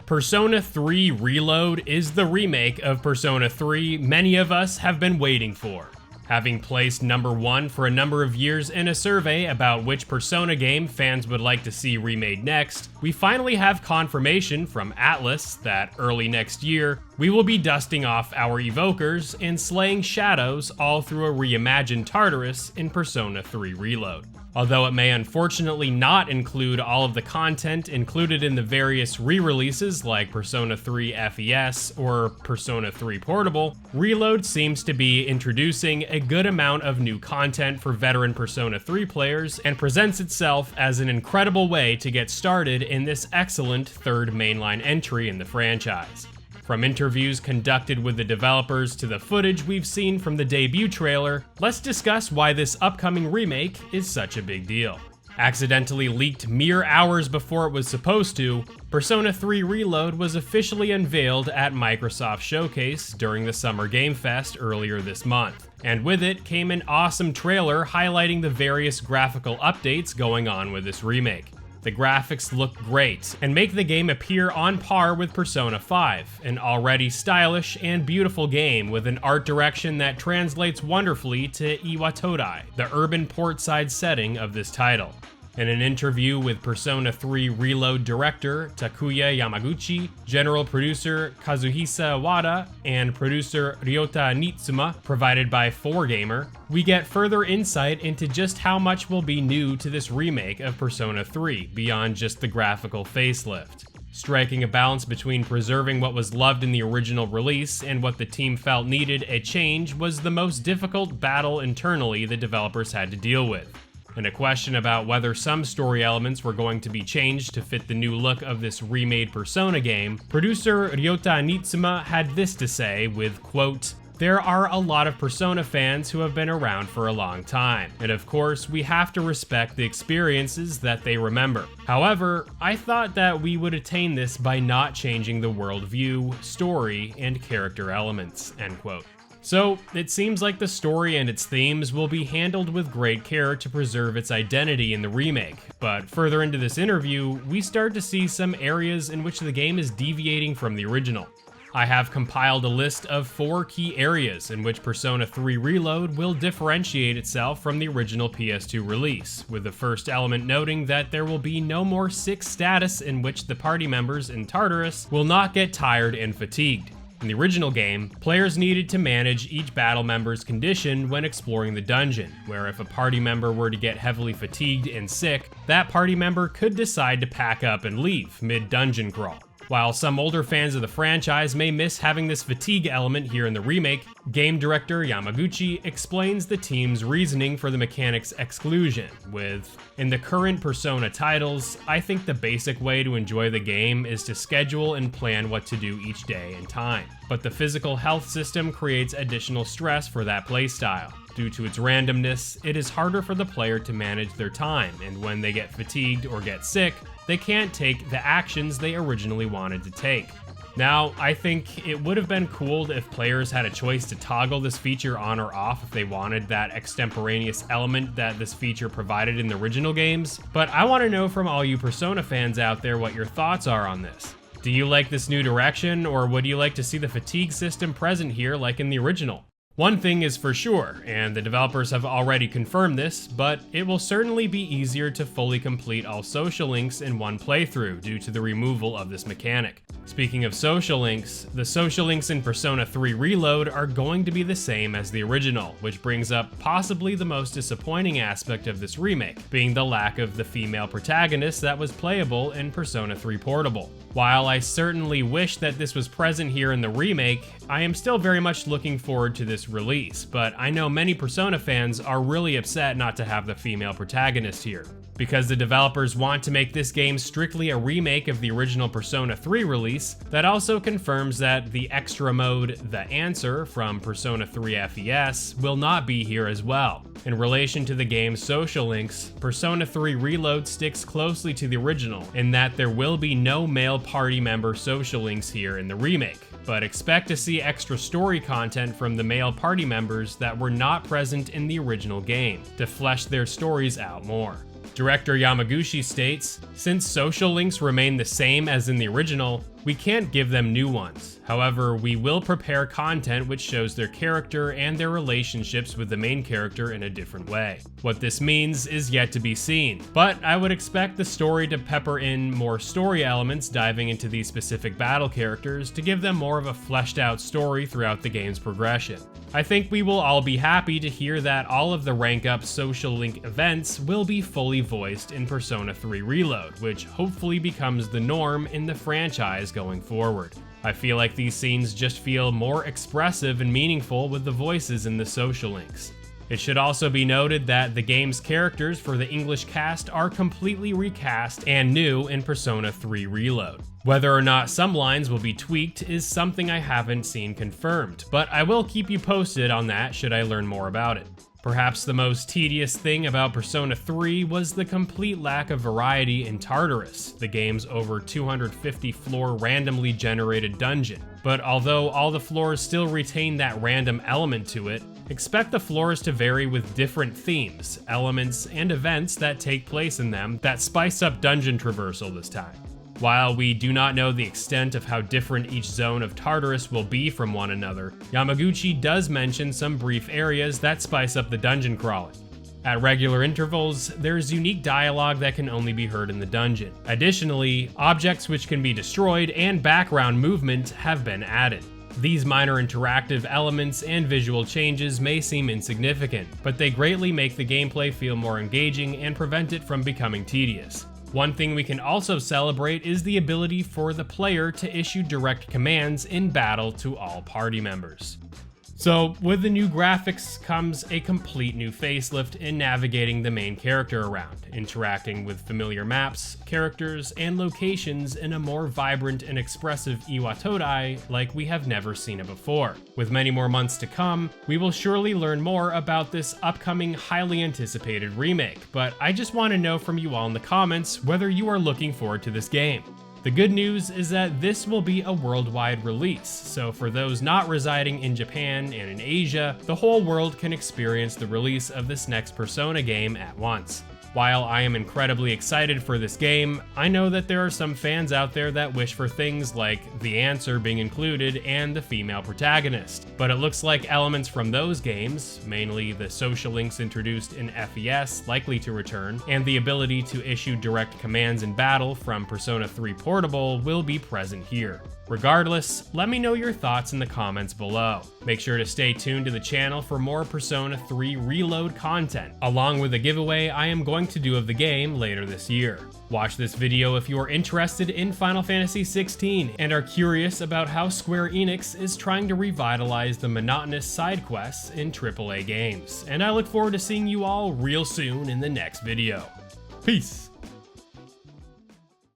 Persona 3 Reload is the remake of Persona 3 many of us have been waiting for. Having placed number 1 for a number of years in a survey about which Persona game fans would like to see remade next, we finally have confirmation from Atlus that early next year, we will be dusting off our evokers and slaying shadows all through a reimagined Tartarus in Persona 3 Reload. Although it may unfortunately not include all of the content included in the various re-releases like Persona 3 FES or Persona 3 Portable, Reload seems to be introducing a good amount of new content for veteran Persona 3 players and presents itself as an incredible way to get started in this excellent third mainline entry in the franchise. From interviews conducted with the developers to the footage we've seen from the debut trailer, let's discuss why this upcoming remake is such a big deal. Accidentally leaked mere hours before it was supposed to, Persona 3 Reload was officially unveiled at Microsoft Showcase during the Summer Game Fest earlier this month, and with it came an awesome trailer highlighting the various graphical updates going on with this remake. The graphics look great and make the game appear on par with Persona 5, an already stylish and beautiful game with an art direction that translates wonderfully to Iwatodai, the urban portside setting of this title. In an interview with Persona 3 Reload director Takuya Yamaguchi, general producer Kazuhisa Wada, and producer Ryota Nitsuma, provided by 4Gamer, we get further insight into just how much will be new to this remake of Persona 3 beyond just the graphical facelift. Striking a balance between preserving what was loved in the original release and what the team felt needed a change was the most difficult battle internally the developers had to deal with. And a question about whether some story elements were going to be changed to fit the new look of this remade Persona game, producer Ryota Nitsuma had this to say with, quote, "There are a lot of Persona fans who have been around for a long time, and of course we have to respect the experiences that they remember. However, I thought that we would attain this by not changing the worldview, story, and character elements," end quote. So, it seems like the story and its themes will be handled with great care to preserve its identity in the remake, but further into this interview, we start to see some areas in which the game is deviating from the original. I have compiled a list of 4 key areas in which Persona 3 Reload will differentiate itself from the original PS2 release, with the first element noting that there will be no more sick status in which the party members in Tartarus will not get tired and fatigued. In the original game, players needed to manage each battle member's condition when exploring the dungeon, where if a party member were to get heavily fatigued and sick, that party member could decide to pack up and leave mid-dungeon crawl. While some older fans of the franchise may miss having this fatigue element here in the remake, game director Yamaguchi explains the team's reasoning for the mechanic's exclusion with, "In the current Persona titles, I think the basic way to enjoy the game is to schedule and plan what to do each day and time. But the physical health system creates additional stress for that playstyle. Due to its randomness, it is harder for the player to manage their time, and when they get fatigued or get sick, they can't take the actions they originally wanted to take." Now, I think it would have been cool if players had a choice to toggle this feature on or off if they wanted that extemporaneous element that this feature provided in the original games, but I want to know from all you Persona fans out there what your thoughts are on this. Do you like this new direction, or would you like to see the fatigue system present here like in the original? One thing is for sure, and the developers have already confirmed this, but it will certainly be easier to fully complete all social links in one playthrough due to the removal of this mechanic. Speaking of social links, the social links in Persona 3 Reload are going to be the same as the original, which brings up possibly the most disappointing aspect of this remake, being the lack of the female protagonist that was playable in Persona 3 Portable. While I certainly wish that this was present here in the remake, I am still very much looking forward to this release, but I know many Persona fans are really upset not to have the female protagonist here. Because the developers want to make this game strictly a remake of the original Persona 3 release, that also confirms that the extra mode, The Answer, from Persona 3 FES, will not be here as well. In relation to the game's social links, Persona 3 Reload sticks closely to the original, in that there will be no male party member social links here in the remake, but expect to see extra story content from the male party members that were not present in the original game, to flesh their stories out more. Director Yamaguchi states, "Since social links remain the same as in the original, we can't give them new ones. However, we will prepare content which shows their character and their relationships with the main character in a different way. What this means is yet to be seen, but I would expect the story to pepper in more story elements diving into these specific battle characters to give them more of a fleshed out story throughout the game's progression. I think we will all be happy to hear that all of the rank up social link events will be fully voiced in Persona 3 Reload, which hopefully becomes the norm in the franchise going forward. I feel like these scenes just feel more expressive and meaningful with the voices in the social links. It should also be noted that the game's characters for the English cast are completely recast and new in Persona 3 Reload. Whether or not some lines will be tweaked is something I haven't seen confirmed, but I will keep you posted on that should I learn more about it. Perhaps the most tedious thing about Persona 3 was the complete lack of variety in Tartarus, the game's over 250 floor randomly generated dungeon. But although all the floors still retain that random element to it, expect the floors to vary with different themes, elements, and events that take place in them that spice up dungeon traversal this time. While we do not know the extent of how different each zone of Tartarus will be from one another, Yamaguchi does mention some brief areas that spice up the dungeon crawling. At regular intervals, there's unique dialogue that can only be heard in the dungeon. Additionally, objects which can be destroyed and background movement have been added. These minor interactive elements and visual changes may seem insignificant, but they greatly make the gameplay feel more engaging and prevent it from becoming tedious. One thing we can also celebrate is the ability for the player to issue direct commands in battle to all party members. So, with the new graphics comes a complete new facelift in navigating the main character around, interacting with familiar maps, characters, and locations in a more vibrant and expressive Iwatodai like we have never seen it before. With many more months to come, we will surely learn more about this upcoming highly anticipated remake, but I just want to know from you all in the comments whether you are looking forward to this game. The good news is that this will be a worldwide release, so for those not residing in Japan and in Asia, the whole world can experience the release of this next Persona game at once. While I am incredibly excited for this game, I know that there are some fans out there that wish for things like the answer being included and the female protagonist. But it looks like elements from those games, mainly the social links introduced in FES likely to return, and the ability to issue direct commands in battle from Persona 3 Portable will be present here. Regardless, let me know your thoughts in the comments below. Make sure to stay tuned to the channel for more Persona 3 Reload content, along with a giveaway I am going to do of the game later this year. Watch this video if you are interested in Final Fantasy XVI and are curious about how Square Enix is trying to revitalize the monotonous side quests in AAA games. And I look forward to seeing you all real soon in the next video. Peace!